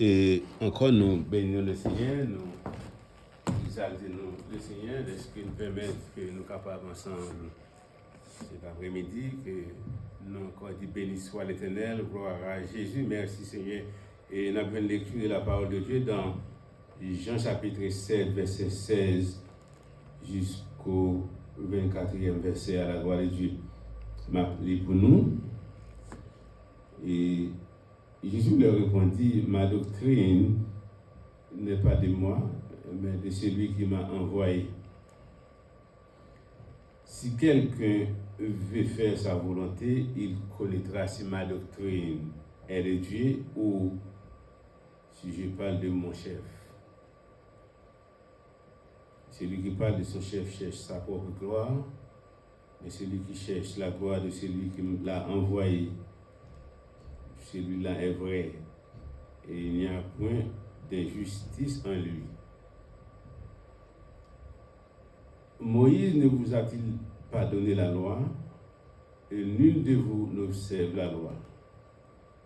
Et encore, nous bénissons le Seigneur, nous exaltons le Seigneur, de ce qu'il nous permet que nous capables ensemble cet après-midi, que nous encore dit béni soit l'Éternel, gloire à Jésus, merci Seigneur. Et nous avons une lecture de la parole de Dieu dans Jean chapitre 7, verset 16 jusqu'au 24e verset à la gloire de Dieu. M'a pris pour nous. Et Jésus leur répondit, ma doctrine n'est pas de moi, mais de celui qui m'a envoyé. Si quelqu'un veut faire sa volonté, il connaîtra si ma doctrine est de Dieu ou si je parle de mon chef. Celui qui parle de son chef cherche sa propre gloire, mais celui qui cherche la gloire de celui qui l'a envoyé, celui-là est vrai, et il n'y a point d'injustice en lui. Moïse ne vous a-t-il pas donné la loi, et nul de vous n'observe la loi?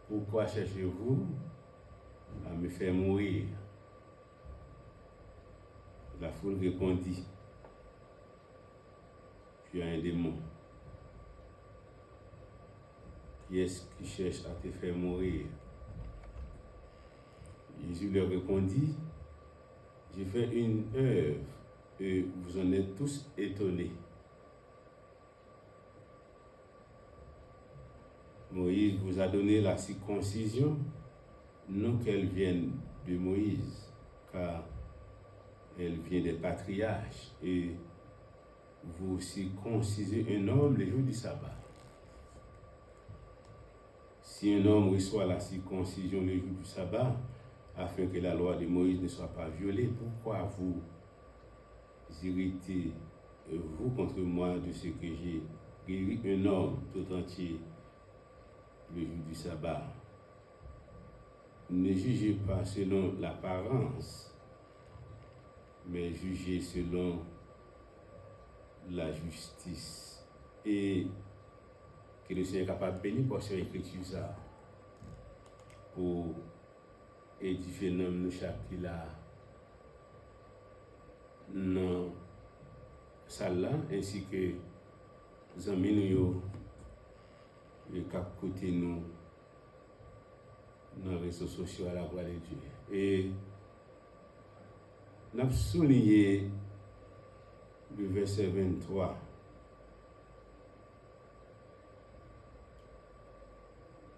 Pourquoi cherchez-vous à me faire mourir? La foule répondit, tu as un démon. Qui est-ce qui cherche à te faire mourir? Jésus leur répondit, j'ai fait une œuvre et vous en êtes tous étonnés. Moïse vous a donné la circoncision, non qu'elle vienne de Moïse, car elle vient des patriarches, et vous circoncisez un homme le jour du sabbat. Si un homme reçoit la circoncision le jour du sabbat, afin que la loi de Moïse ne soit pas violée, pourquoi vous irritez, vous, contre moi, de ce que j'ai guéri un homme tout entier le jour du sabbat? Ne jugez pas selon l'apparence, mais jugez selon la justice. Et que le Seigneur est capable de bénir pour cette écriture ça, pour édifier nous chaque qui là dans salle là, ainsi que les amis nous les cap côté nous dans les réseaux sociaux à la gloire de Dieu. Et nous avons souligné le verset 23.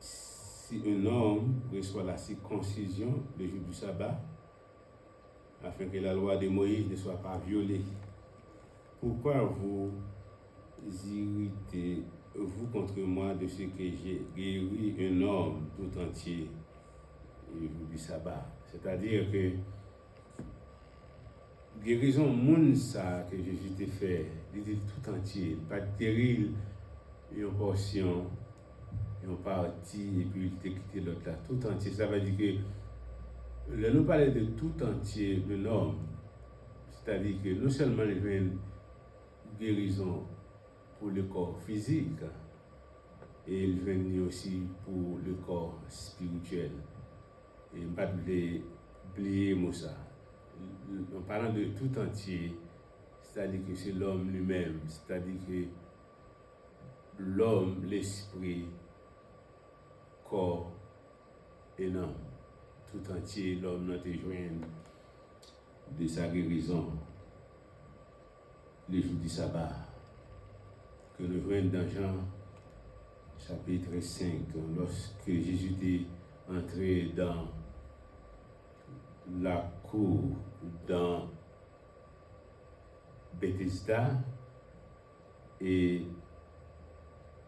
Si un homme reçoit la circoncision le jour du sabbat, afin que la loi de Moïse ne soit pas violée, pourquoi vous irritez, vous, contre moi, de ce que j'ai guéri un homme tout entier le jour du sabbat? C'est-à-dire que guérison moun ça que Jésus t'a fait, il dit tout entier, pas guérir une portion, une partie, et puis il t'a quitté l'autre là, tout entier. Ça veut dire que là, nous parlons de tout entier de homme, c'est-à-dire que non seulement il y a une guérison pour le corps physique, et il vient aussi pour le corps spirituel. Et je ne vais pas oublier ça. En parlant de tout entier, c'est-à-dire que c'est l'homme lui-même, c'est-à-dire que l'homme, l'esprit, corps et l'âme, tout entier, l'homme n'a été joint de sa guérison le jour du sabbat, que nous voyons dans Jean chapitre 5, lorsque Jésus est entré dans la cour dans Bethesda, et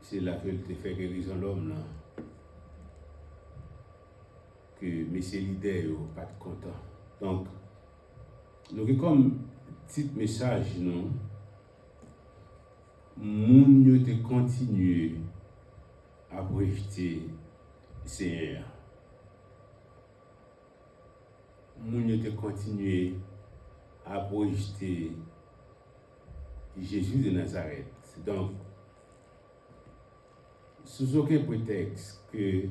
c'est là que te fait guérison l'homme là, que messieurs leaders n'ont pas content. Donc, nous avons comme petit message, non, moun yo te continuer à rejeter le Seigneur. Moun yo te continuer à rejeter Jésus de Nazareth. Donc, sous aucun prétexte que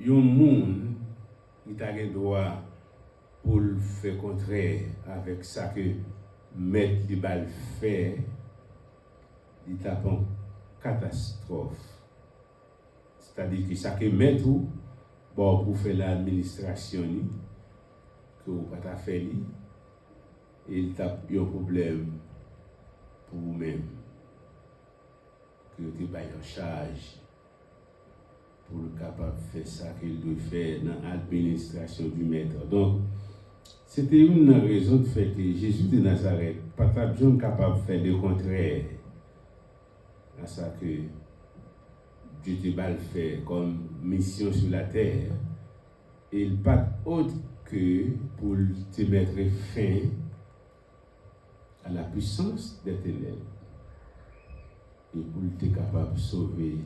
yon moun il t'a le droit pour le faire contraire avec ça que mettre les balles fait, il tape en catastrophe. C'est-à-dire que ça que met tout, bon, pour faire l'administration, que vous pas faire, il tape un problème pour vous-même, que vous êtes en charge pour être capable de faire ça qu'il doit faire dans l'administration du maître. Donc, c'était une raison de faire que Jésus de Nazareth pas bien capable de faire le contraire à ça que Dieu te fait comme mission sur la terre. Et il pas autre que pour te mettre fin à la puissance des ténèbres et pour être capable de sauver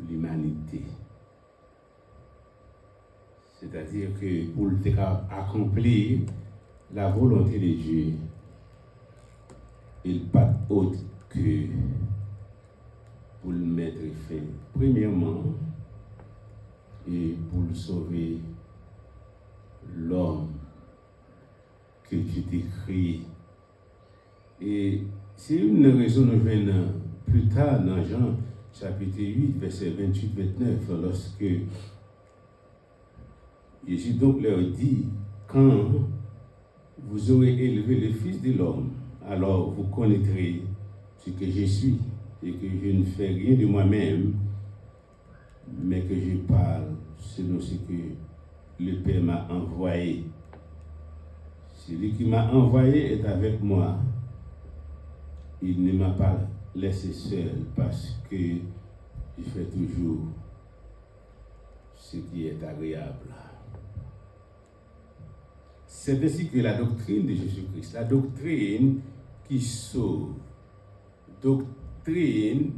l'humanité. C'est-à-dire que pour être capable d'accomplir la volonté de Dieu, il pas autre que pour le mettre fin, premièrement, et pour le sauver l'homme que tu t'es créé. Et c'est une raison nous venons plus tard dans Jean chapitre 8, verset 28-29, lorsque Jésus donc leur dit, quand vous aurez élevé le Fils de l'homme, alors vous connaîtrez ce que je suis et que je ne fais rien de moi-même, mais que je parle selon ce que le Père m'a envoyé. Celui qui m'a envoyé est avec moi. Il ne m'a pas laissé seul parce que je fais toujours ce qui est agréable. C'est ainsi que la doctrine de Jésus-Christ, la doctrine qui sauve, doctrine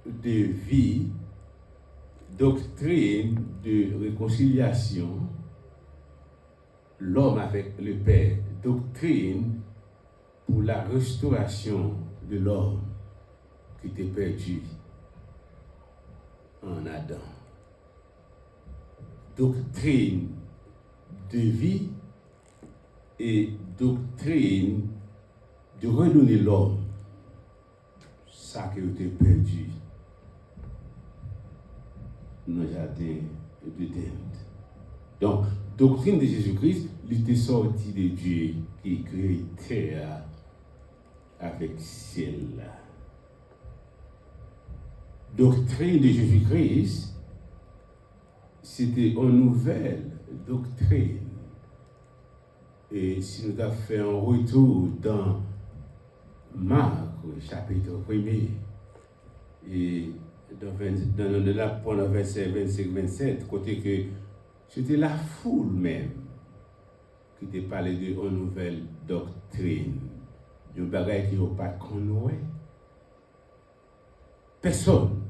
de vie, doctrine de réconciliation, l'homme avec le Père, doctrine pour la restauration de l'homme qui était perdu en Adam. Doctrine de vie et doctrine de redonner l'homme ça qui était perdu dans le jardin d'Éden. Donc, doctrine de Jésus-Christ, il était sorti de Dieu qui crée terre avec ciel. Doctrine de Jésus-Christ, c'était une nouvelle doctrine. Et si nous avons fait un retour dans Marc, chapitre 1er, et dans la pendant verset 25-27, côté que c'était la foule même qui te parlait de une nouvelle doctrine, d'un bagage qui n'a pas connu. Personne,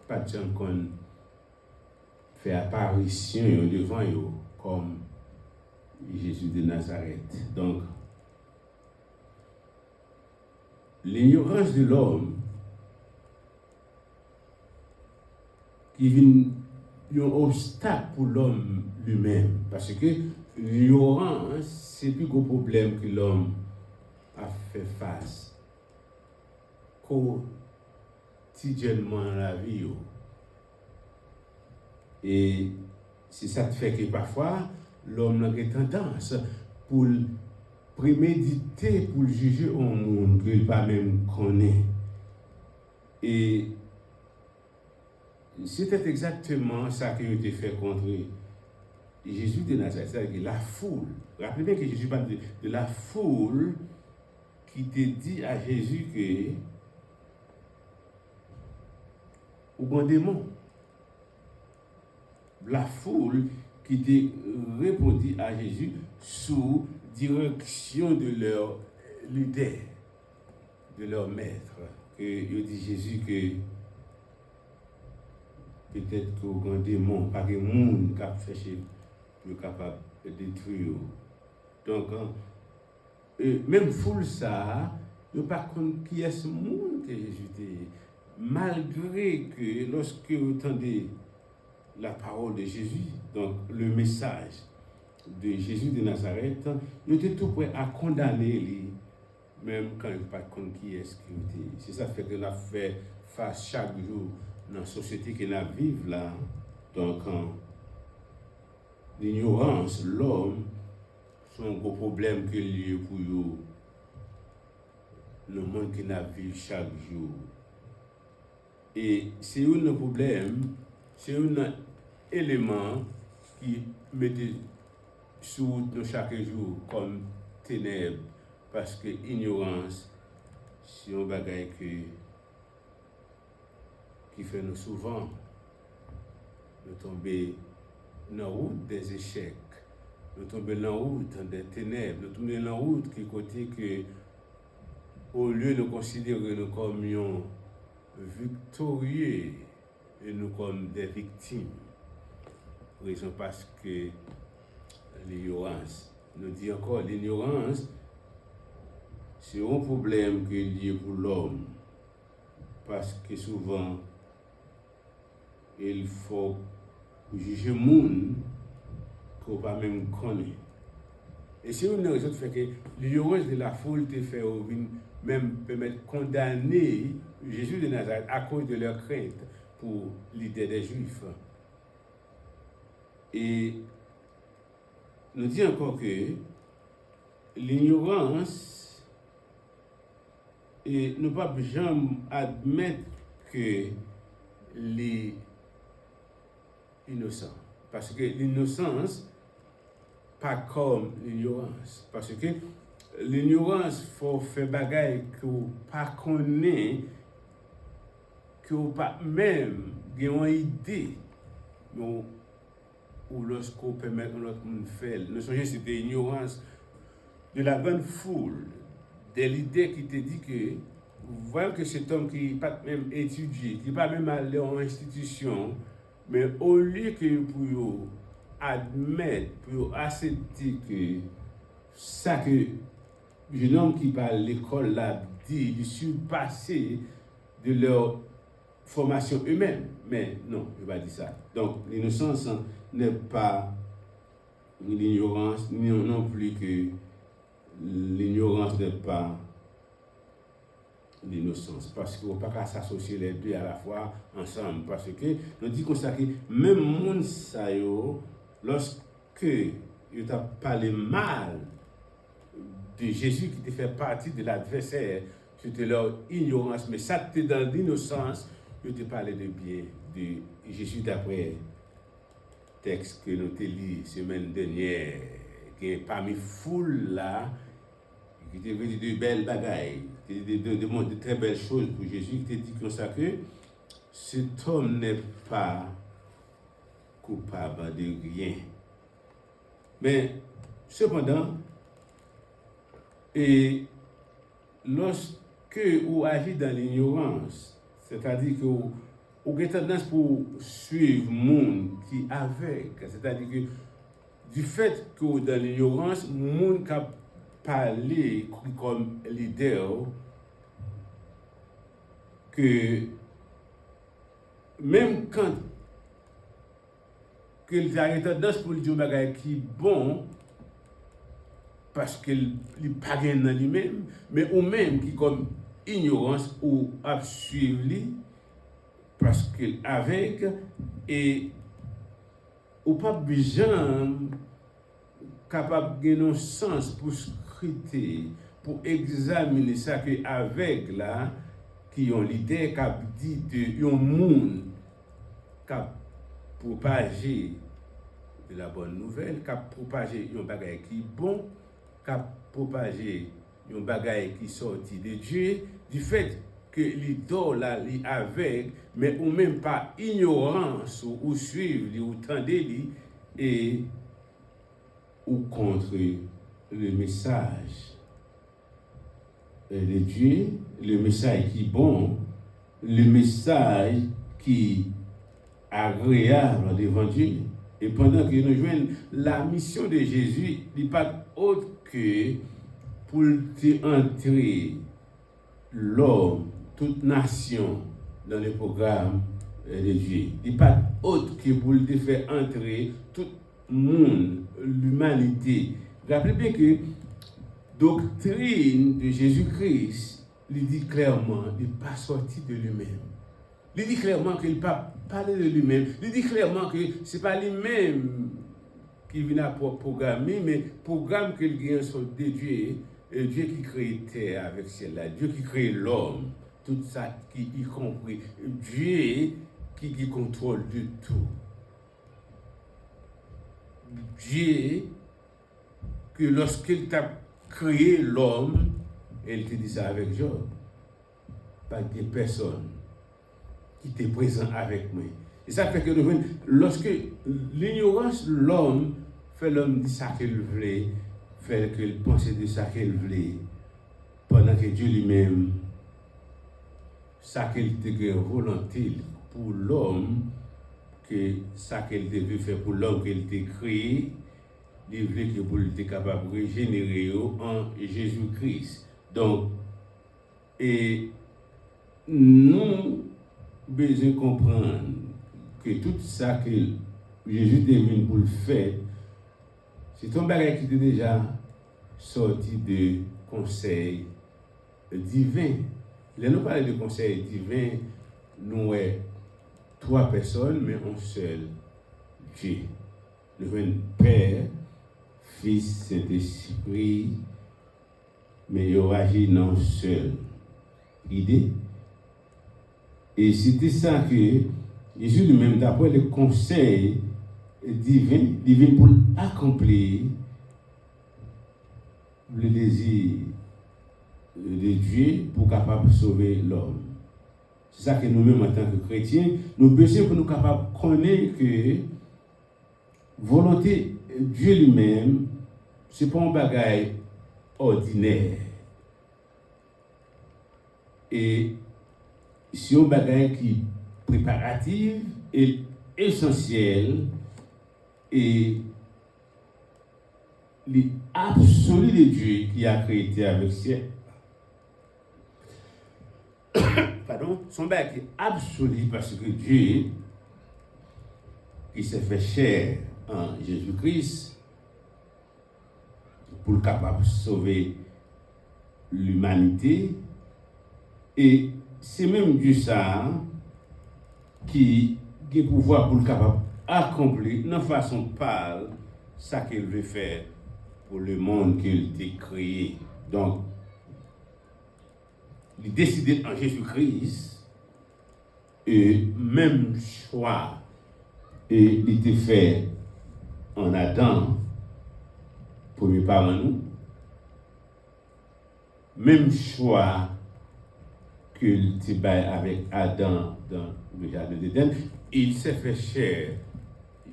pas de gens qui fait apparition devant eux comme Jésus de Nazareth. Donc, l'ignorance de l'homme qui vient un obstacle pour l'homme lui-même. Parce que l'ignorance, c'est le plus gros problème que l'homme a fait face quotidiennement dans la vie. Et c'est ça qui fait que parfois, l'homme a tendance pour préméditer, pour juger un monde qu'il pas même connaît. Et c'était exactement ça qui a été fait contre Jésus de Nazareth, c'est-à-dire la foule. Rappelez bien que Jésus parle de la foule qui te dit à Jésus que ou bon démon. La foule qui te répondit à Jésus sous direction de leur leader, de leur maître. Et il dit Jésus que peut-être qu'aucun démon, pas de monde qui a fait capable de détruire. Donc, même foule ça, il n'y a pas compte qui est ce monde que Jésus était. Malgré que lorsque vous entendez la parole de Jésus, donc le message de Jésus de Nazareth, il était tout prêt à condamner lui, même quand il ne pas contre qui est-ce qu'il était. C'est ça fait que nous fait face chaque jour dans la société que nous vivons là. Donc, l'ignorance, l'homme, c'est un gros problème que lié pour eux, le monde que nous vivons chaque jour. Et c'est un problème, c'est un élément qui met sur nous chaque jour comme ténèbres, parce que l'ignorance, c'est un bagage qui fait nous souvent nous tomber dans la route des échecs, nous tomber dans la route des ténèbres, nous tomber dans la route qui côté que, au lieu de considérer nous comme victorieux et nous comme des victimes, raison parce que l'ignorance, nous dit encore, l'ignorance, c'est un problème qui est lié pour l'homme, parce que souvent, il faut juger le monde qu'on ne pas même connaître. Et c'est une raison qui fait que l'ignorance de la foule te fait même permettre condamner Jésus de Nazareth à cause de leur crainte pour l'idée des Juifs. Et nous dit encore que l'ignorance, et ne pas jamais admettre que les innocents. Parce que l'innocence, pas comme l'ignorance. Parce que l'ignorance, il faut faire bagaille que vous ne connaissez pas, que vous pas même une idée, ou lorsqu'on permet à l'autre monde de faire. Nous songez, c'était l'ignorance de la grande foule, de l'idée qui te dit que, vous voyez que cet homme qui n'a pas même étudié, qui n'a pas même allé en institution, mais au lieu que pour admettre, pour accepter que ça que le jeune homme qui parle à l'école là dit, il surpassé de leur formation eux-mêmes. Mais non, je ne vais pas dire ça. Donc, l'innocence n'est pas l'ignorance, non plus que l'ignorance n'est pas l'innocence. Parce qu'il ne faut pas s'associer les deux à la fois ensemble. Parce que nous dit comme ça que même monde ça lorsque il t'a parlé mal de Jésus qui te fait partie de l'adversaire, c'était leur ignorance, mais ça t'es dans l'innocence, je te parlais de bien de Jésus d'après texte que nous te lis semaine dernière, qui est parmi foule là, qui te dit de belles bagailles, de très belles choses pour Jésus, qui te dit comme ça que cet homme n'est pas coupable de rien. Mais cependant, et lorsque vous agissez dans l'ignorance, c'est-à-dire que vous avez tendance pour suivre le monde qui est avec, c'est-à-dire que du fait que vous dans l'ignorance, le monde qui a parlé comme leader, que même quand il a tendance pour dire que qui est bon, parce qu'il n'est pas gain dans lui-même, mais ou même qui comme ignorance ou à suivre lui, parce qu'il avec, et ou pas besoin capable de un sens pour scruter, pour examiner ça que avec là, qui ont l'idée qu'a dit de un monde qu'a propagé de la bonne nouvelle, qu'a propagé un bagage qui est bon, qu'a propagé un bagage qui sorti de Dieu, du fait que l'idole là, li avec, mais ou même pas ignorance ou suivre, ou tendre et ou contre le message de Dieu, le message qui est bon, le message qui est agréable devant Dieu. Et pendant que nous jouons la mission de Jésus, il n'est pas autre que pour entrer l'homme, toute nation dans le programme de Dieu. Il n'y a pas autre que pour le faire entrer tout le monde, l'humanité. Rappelez bien que doctrine de Jésus-Christ, il dit clairement, il n'est pas sorti de lui-même. Il dit clairement qu'il n'a pas parlé de lui-même. Il dit clairement que ce n'est pas lui-même qui vient pour programmer, mais programme qu'il vient sur de Dieu, Dieu qui crée terre avec celle-là, Dieu qui crée l'homme, tout ça qui y compris, Dieu qui contrôle de tout. Dieu, que lorsqu'il t'a créé l'homme, il te dit ça avec Job. Pas de personne qui était présent avec moi. Et ça fait que lorsque l'ignorance, l'homme fait l'homme dit ça qu'il voulait, fait qu'il pensait de ça qu'il voulait, pendant que Dieu lui-même, ça qu'il était volonté pour l'homme, que ça qu'il devait faire pour l'homme qu'il était créé, il voulait que pour être capable de régénérer en Jésus-Christ. Donc, et nous devons comprendre que tout ça que Jésus est venu pour le faire, c'est un bagage qui était déjà sorti de conseil divin. Là, nous parlons de conseil divin, nous sommes 3 personnes, mais un seul Dieu. Nous avons Père, Fils, Saint-Esprit, mais il agit dans une seule idée. Et c'était ça que Jésus lui-même, d'après le conseil divin pour accomplir le désir de Dieu pour capable de sauver l'homme. C'est ça que nous-mêmes, en tant que chrétiens, nous besoin pour nous capables de connaître que volonté Dieu lui-même, ce n'est pas un bagage ordinaire. Et c'est un bagage qui est préparatif et essentiel et l'absolu de Dieu qui a créé avec ciel. Pardon, son bagage est absolu parce que Dieu, qui s'est fait chair en Jésus-Christ, pour le capable de sauver l'humanité, et c'est même Dieu ça qui a le pouvoir pour le capable d'accomplir, de façon parle, ça qu'il veut faire pour le monde qu'il a créé. Donc, il décidé en Jésus-Christ, et même choix, et il était fait en Adam, premier parent nous, même choix qu'il était avec Adam dans le jardin d'Éden, il s'est fait chair,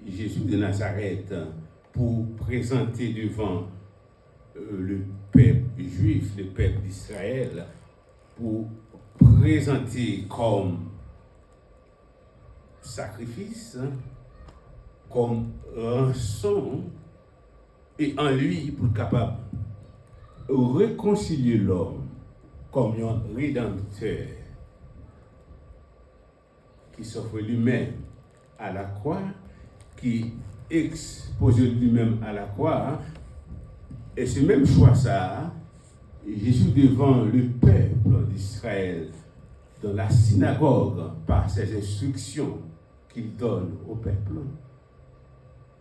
Jésus de Nazareth, pour présenter devant le peuple juif, le peuple d'Israël, pour présenter comme sacrifice, comme rançon, et en lui, pour être capable de réconcilier l'homme comme un rédempteur qui s'offre lui-même à la croix, qui expose lui-même à la croix, et ce même choix ça, Jésus devant le peuple d'Israël, dans la synagogue, par ses instructions qu'il donne au peuple,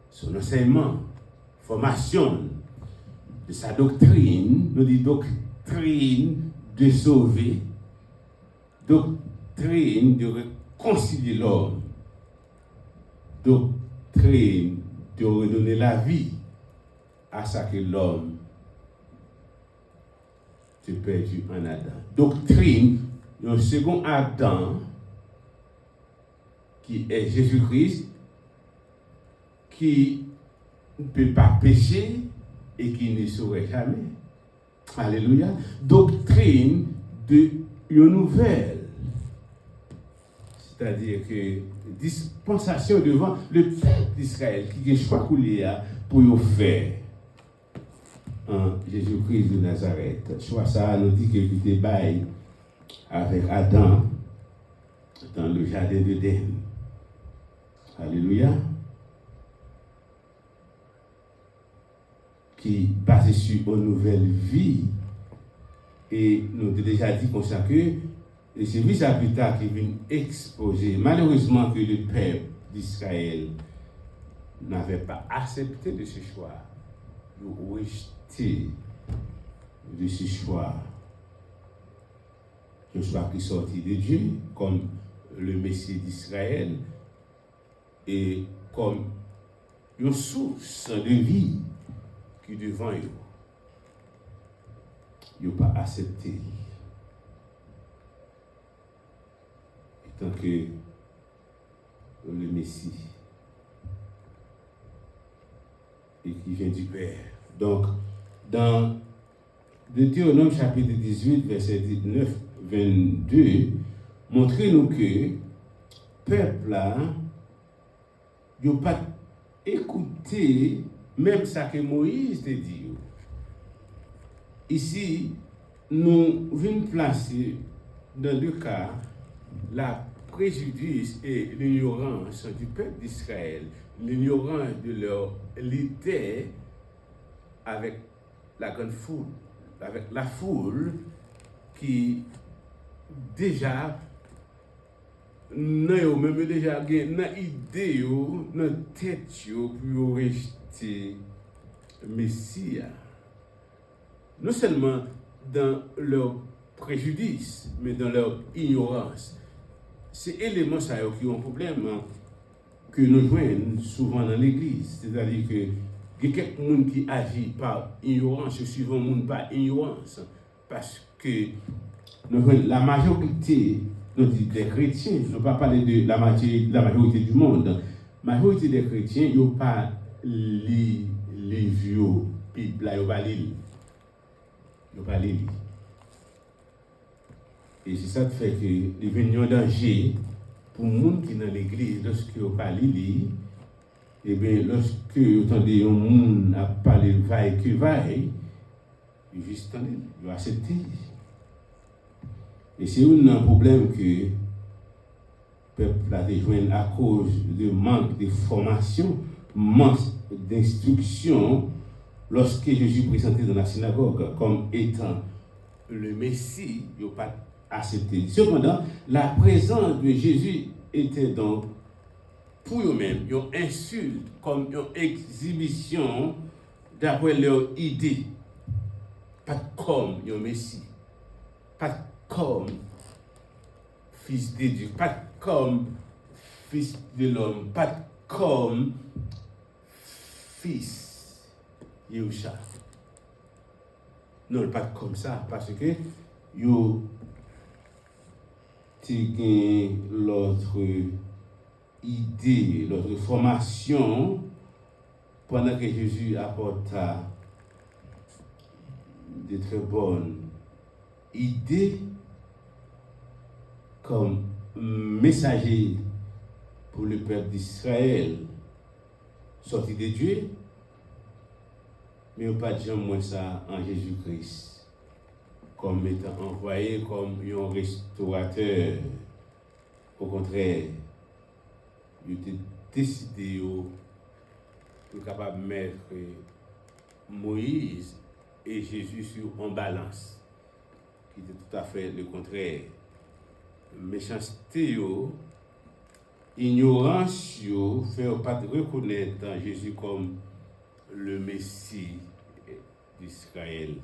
son enseignement, formation de sa doctrine, nous dit doctrine de sauver, doctrine de réconcilier l'homme, doctrine de redonner la vie à ça que l'homme s'est perdu en Adam. Doctrine d'un second Adam qui est Jésus-Christ, qui ne peut pas pécher et qui ne saurait jamais. Alléluia. Doctrine de une nouvelle. C'est-à-dire que dispensation devant le peuple d'Israël qui est choix pour y faire en Jésus-Christ de Nazareth. Choix ça nous dit qu'il était bail avec Adam dans le jardin d'Éden. Alléluia. Qui basé sur une nouvelle vie. Et nous avons déjà dit comme ça que et c'est lui ça plus tard qui vient exposer. Malheureusement que le peuple d'Israël n'avait pas accepté de ce choix. Ils ont rejeté de ce choix. Un choix qui sortit de Dieu comme le Messie d'Israël et comme une source de vie qui devant eux. Ils n'ont pas accepté. Tant que le Messie et qui vient du Père. Donc, dans Deutéronome chapitre 18, verset 19, 22, montrez-nous que le peuple là, n'a pas écouté même ça que Moïse te dit. Ici, nous venons placer dans deux cas la préjudice et l'ignorance du peuple d'Israël, l'ignorance de leur leader avec la grande foule, avec la foule qui déjà n'a même déjà une idée dans tête pour rejeter Messie. Non seulement dans leur préjudice, mais dans leur ignorance. C'est éléments ça qui ont un problème que nous joignons souvent dans l'église. C'est-à-dire que il y a quelqu'un qui agit par ignorance, suivant le monde par ignorance. Parce que la majorité des chrétiens, je ne vais pas parler de la majorité du monde, la majorité des chrétiens, ils n'ont pas les vieux, puis ils n'ont pas les ils n'ont pas les lire. Et c'est ça qui fait que les venus en danger pour les gens qui sont dans l'église, lorsque vous parlez lire, et bien lorsque vous entendez un monde à parler vaille que vaille, vous juste attendez, vous acceptez. Et c'est un problème que le peuple a rejoint à cause de manque de formation, manque d'instruction, lorsque Jésus est présenté dans la synagogue comme étant le Messie, il n'a pas accepté. Cependant, la présence de Jésus était donc pour eux-mêmes une insulte, comme une exhibition d'après leur idée. Pas comme un Messie, pas comme fils de Dieu, pas comme fils de l'homme, pas comme fils Yehusha. Non, pas comme ça, parce que yo t'ai l'autre idée, l'autre formation pendant que Jésus apporta de très bonnes idées comme messager pour le peuple d'Israël sorti de Dieu, mais il n'y a pas de gens moins ça en Jésus-Christ comme étant envoyé comme un restaurateur. Au contraire, il était décidé pour capable de mettre Moïse et Jésus sur en balance, qui était tout à fait le contraire. Méchanceté, ignorance, fait pas reconnaître Jésus comme le Messie d'Israël.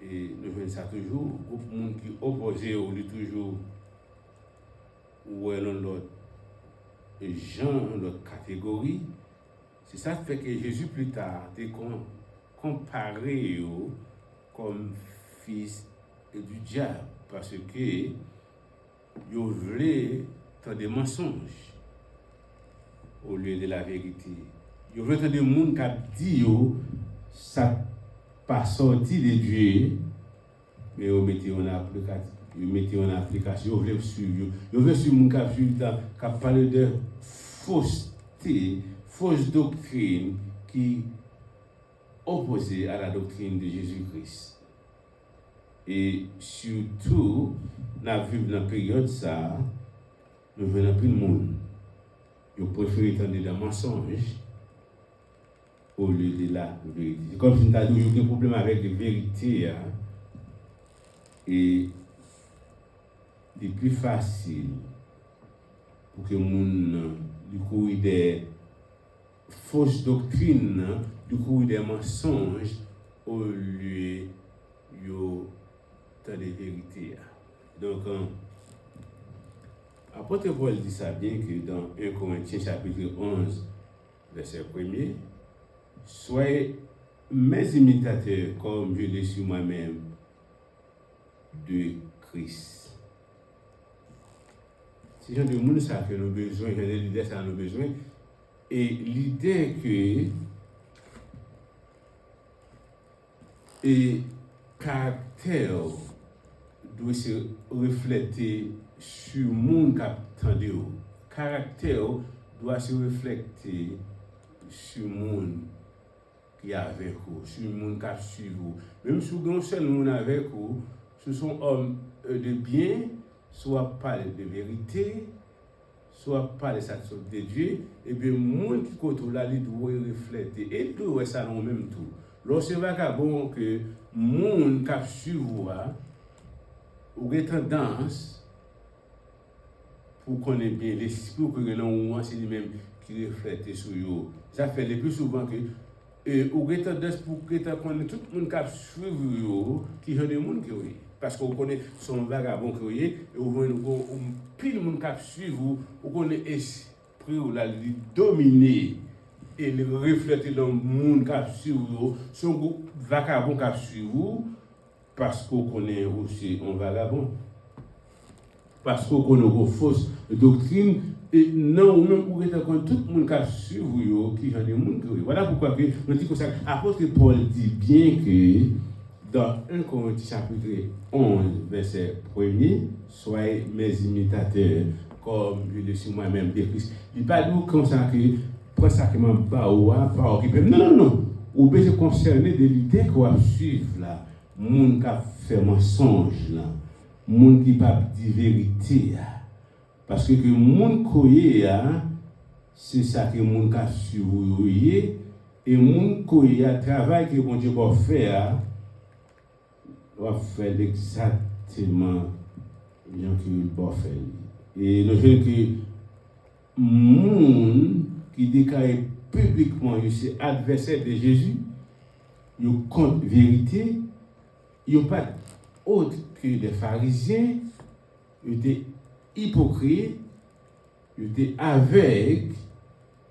Et nous voyons ça toujours, beaucoup de monde qui opposé ou toujours ou l'autre genre, l'autre catégorie. C'est ça qui fait que Jésus plus tard est comparé comme fils du diable, parce que il voulait tant des mensonges au lieu de la vérité. Il veut entendre des gens qui disent ça pas sorti de Dieu, mais ils mettent en application. Ils veulent suivre. Ils veulent suivre les gens qui parlent de fausseté, fausse doctrine qui opposée à la doctrine de Jésus-Christ. Et surtout, nous vivons dans la période ça, nous venons plus de monde ils préfèrent entendre des mensonges au lieu de la vérité. C'est comme si nous avons toujours des problèmes avec la vérité. Hein, et c'est plus facile pour que les gens du coup des fausses doctrines, du coup des mensonges au lieu de la vérité. Donc, apôtre Paul dit ça bien que dans 1 Corinthiens chapitre 11, verset 1er, soyez mes imitateurs comme je le suis moi-même de Christ. C'est genre de monde ça que nous avons besoin, genre de leader ça nous avons besoin. Et l'idée que et caractère doit se refléter sur le monde qui attend. Caractère doit se refléter sur le monde qui est avec vous, sur le monde qui suit vous. Même si vous avez un seul monde avec vous, ce sont hommes de bien, soit parler de vérité, soit parler de cette sorte de Dieu, et bien le monde qui côtoie là, il doit refléter. Et il doit ça dans le même tout. Lorsque c'est vagabond que le monde qui suit vous, ou a tendance pour connaître bien l'esprit que nous c'est lui-même qui reflète sur eux. Ça fait le plus souvent que ou a tendance pour que connaître tout le monde qui suit vous, qui est des monde qui est. Parce qu'on connaît son vagabond qui est, et on pile monde qui suit vous, on connaît l'esprit ou la dominer et le refléter dans le monde qui suit vous, son vagabond qui suit vous. Parce qu'on connaît aussi un vagabond. Parce qu'on connaît une fausse doctrine. Et non, même pour être tout le monde qui suit vous, qui est des monde qui. Voilà pourquoi on dit que ça. Apôtre Paul dit bien que dans 1 Corinthiens chapitre 11, verset 1er, soyez mes imitateurs, comme je le suis moi-même de Christ. Il ne parle pas comme ça que pour sacrément pas ou pas occupé. Non. Ou bien se concerner de l'idée qu'on va suivre là. Moun qui fait mensonge là, moun qui pas dit vérité là, parce que moun koye c'est ça que moun qui suivre et moun koye travail que bon Dieu va faire exactement bien que va faire. Et nous voyons que moun qui déclare publiquement que c'est adversaire de Jésus, il compte vérité. Il n'y a pas autre que des pharisiens, ils étaient hypocrites, ils étaient aveugles,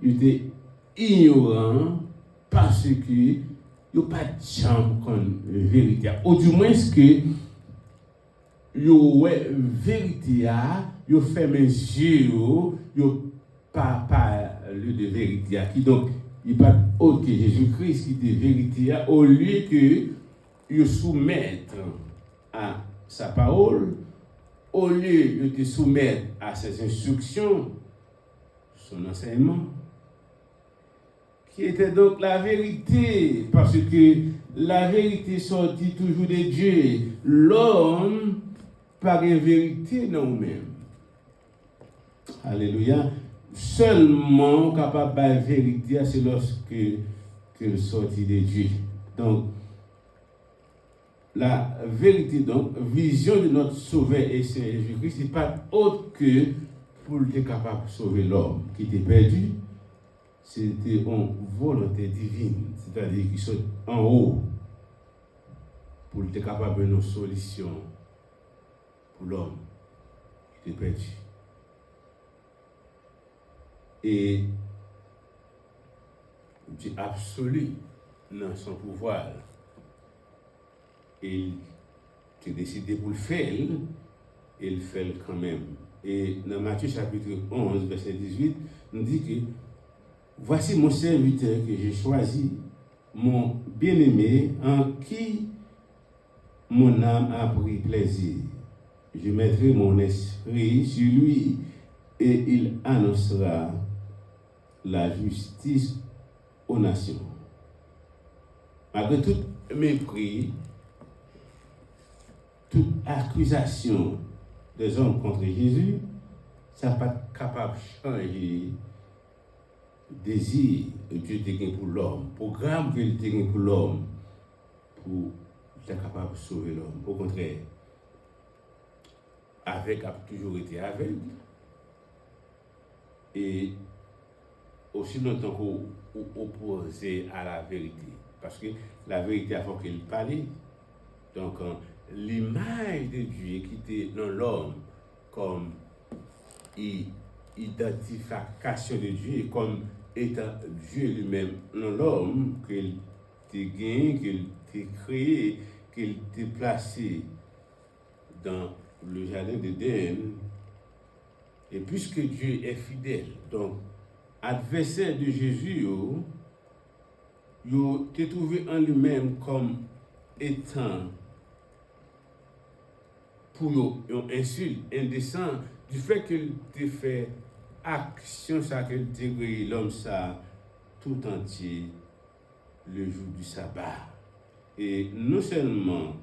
ils étaient ignorants, parce que il n'y a pas de chambre comme vérité. Ou du moins que il y a vérité, il fait mes yeux, il n'y a pas parlé de vérité. Donc, il n'y a pas autre que Jésus-Christ qui dit vérité, au lieu que ils soumettre à sa parole, au lieu de te soumettre à ses instructions, son enseignement, qui était donc la vérité, parce que la vérité sortit toujours de Dieu. L'homme par une vérité dans nous-mêmes. Alléluia. Seulement capable de la vérité, c'est lorsque qu'elle sortit de Dieu. Donc, la vérité, donc, vision de notre Sauveur et Seigneur Jésus-Christ, n'est pas autre que pour être capable de sauver l'homme qui était perdu. C'était une volonté divine, c'est-à-dire qui sont en haut pour être capable de nos solutions pour l'homme qui était perdu. Et Dieu absolu dans son pouvoir. Et il a décidé pour le faire, et il fait quand même. Et dans Matthieu chapitre 11, verset 18, on dit que voici mon serviteur que j'ai choisi, mon bien-aimé, en qui mon âme a pris plaisir. Je mettrai mon esprit sur lui et il annoncera la justice aux nations. Malgré tout mépris, toute accusation des hommes contre Jésus, ça n'est pas capable de changer désir que Dieu te gagne pour l'homme, programme que Dieu te gagne pour l'homme, pour être capable de sauver l'homme. Au contraire, avec a toujours été aveugle. Et aussi longtemps qu'on opposé à la vérité. Parce que la vérité, il faut qu'elle parle. Donc, l'image de Dieu qui était dans l'homme comme identification de Dieu, comme étant Dieu lui-même dans l'homme, qu'il t'a gagné, qu'il t'a créé, qu'il t'a placé dans le jardin d'Éden. Et puisque Dieu est fidèle, donc, adversaire de Jésus, il t'a trouvé en lui-même comme étant pour une insulte, indécent, du fait qu'il t'a fait action, ça, qu'il t'a créé l'homme, ça, tout entier, le jour du sabbat. Et non seulement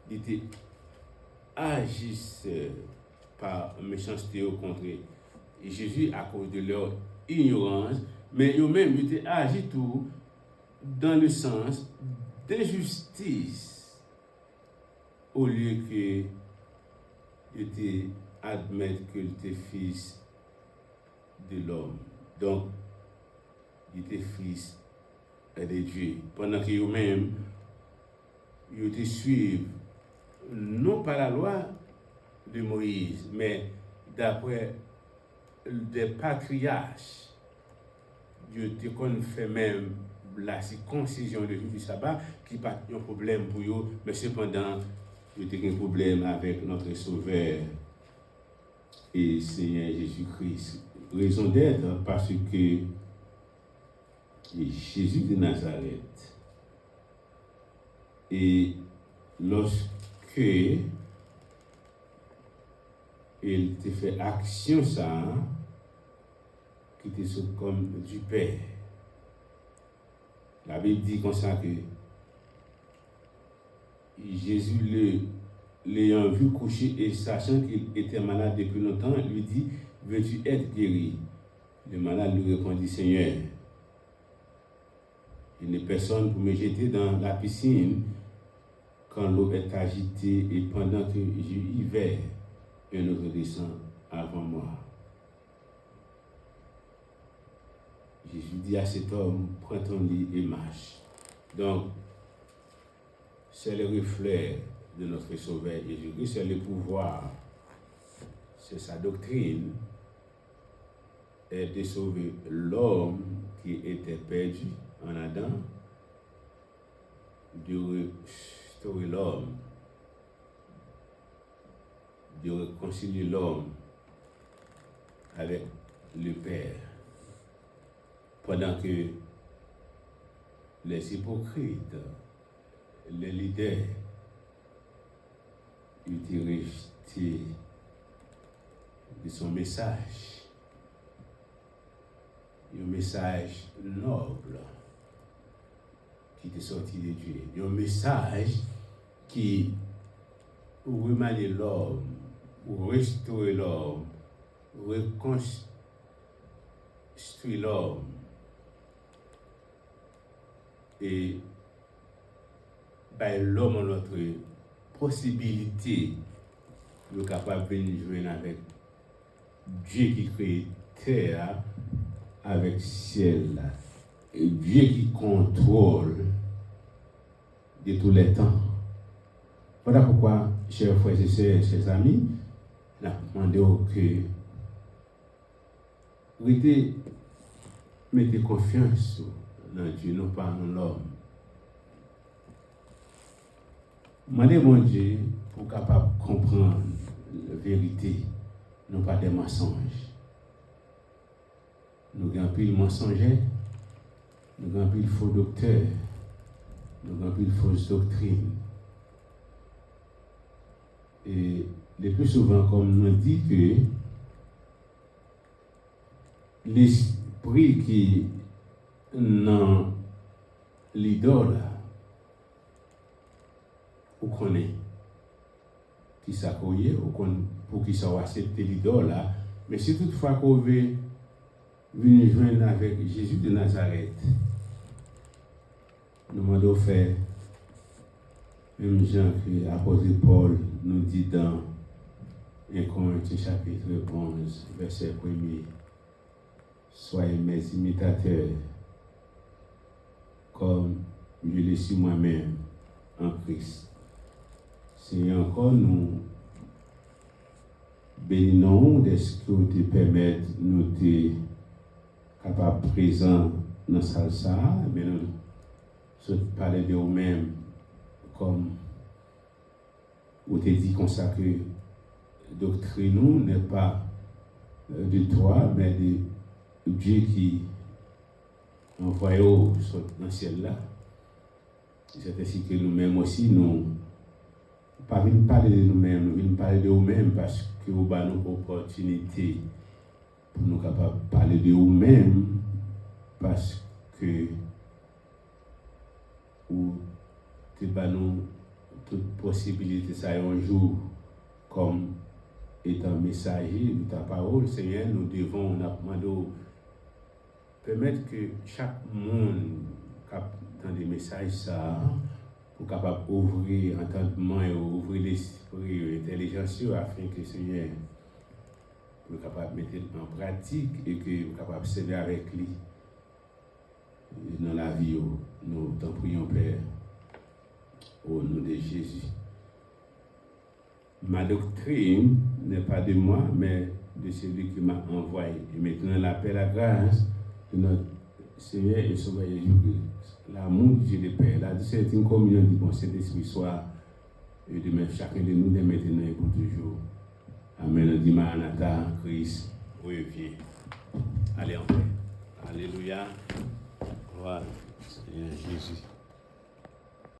il était agissait par méchanceté au contraire, et Jésus, à cause de leur ignorance, mais eux-mêmes, ils étaient agi tout dans le sens d'injustice, au lieu que ils admettent que était fils de l'homme. Donc, il était fils de Dieu. Pendant que eux-mêmes, ils étaient suivre non pas la loi de Moïse, mais d'après des patriarches. Dieu te fait même la circoncision de jour du sabbat, qui n'est pas un problème pour eux, mais cependant, il y a un problème avec notre Sauveur et Seigneur Jésus-Christ. Raison d'être parce que Jésus de Nazareth, et lorsque il te fait action ça, qui te sont comme du Père. La Bible dit comme ça que Jésus l'ayant vu coucher et sachant qu'il était malade depuis longtemps, lui dit, veux-tu être guéri? Le malade lui répondit, Seigneur, il n'est personne pour me jeter dans la piscine quand l'eau est agitée et pendant que je y vais, un autre descend avant moi. Jésus dit à cet homme, prends ton lit et marche. Donc, c'est le reflet de notre Sauveur Jésus-Christ, c'est le pouvoir, c'est sa doctrine, et de sauver l'homme qui était perdu en Adam, de restaurer l'homme, de réconcilier l'homme avec le Père. Pendant que les hypocrites, les leaders, étaient rejetés de son message. Un message noble qui était sorti de Dieu. Un message qui remanie l'homme, restaurer l'homme, reconstruire l'homme. Et l'homme a notre possibilité de capable de jouer avec Dieu qui crée terre avec ciel et Dieu qui contrôle de tous les temps. Voilà pourquoi, chers frères et sœurs, chers amis, nous avons demandé que mettez confiance dans Dieu, non pas dans l'homme. Demandez mon Dieu pour capable comprendre la vérité, non pas des mensonges. Nous avons pris le mensonger, nous avons pris le faux docteur, nous avons pris le fausse doctrine. Et le plus souvent, comme nous dit que l'esprit qui dans l'idole, ou connaît qui s'accoye, ou pour qu'il soit accepté l'idole, mais si toutefois qu'on veut venir joindre avec Jésus de Nazareth. Nous demandons faire, même Jean que l'apôtre Paul nous dit dans 1 Corinthiens chapitre 11, verset 1er. Soyez mes imitateurs, comme je le suis moi-même en Christ. Seigneur, encore nous bénissons de ce que tu permets de nous être capables présents dans la salle, mais nous parler de nous-mêmes comme vous t'es dit comme ça que doctrine nous n'est pas de toi, mais de Dieu qui envoie dans le ciel là. C'est ainsi que nous-mêmes aussi, nous ne pas parler de nous-mêmes, nous venons parler de nous-mêmes parce que nous avons une opportunité pour nous capables de parler de nous-mêmes parce que nous avons toute possibilité ça un jour comme étant messager de ta parole, Seigneur, nous devons permettre que chaque monde dans des messages ça pour capable ouvrir entendement et ouvrir l'esprit intelligence afin que Seigneur pour capable mettre en pratique et que vous capable servir avec lui dans la vie. Nous t'en prions Père au nom de Jésus. Ma doctrine n'est pas de moi mais de celui qui m'a envoyé. Et maintenant l'appel à grâce de notre Seigneur et Sauveur Jésus-Christ, l'amour de Dieu le Père, la discertine communion du bon Saint-Esprit soit et de même chacun de nous dès maintenant et pour toujours. Amen. Dit Maranatha, Christ revient. Allez en paix. Alléluia. Voilà, Seigneur Jésus.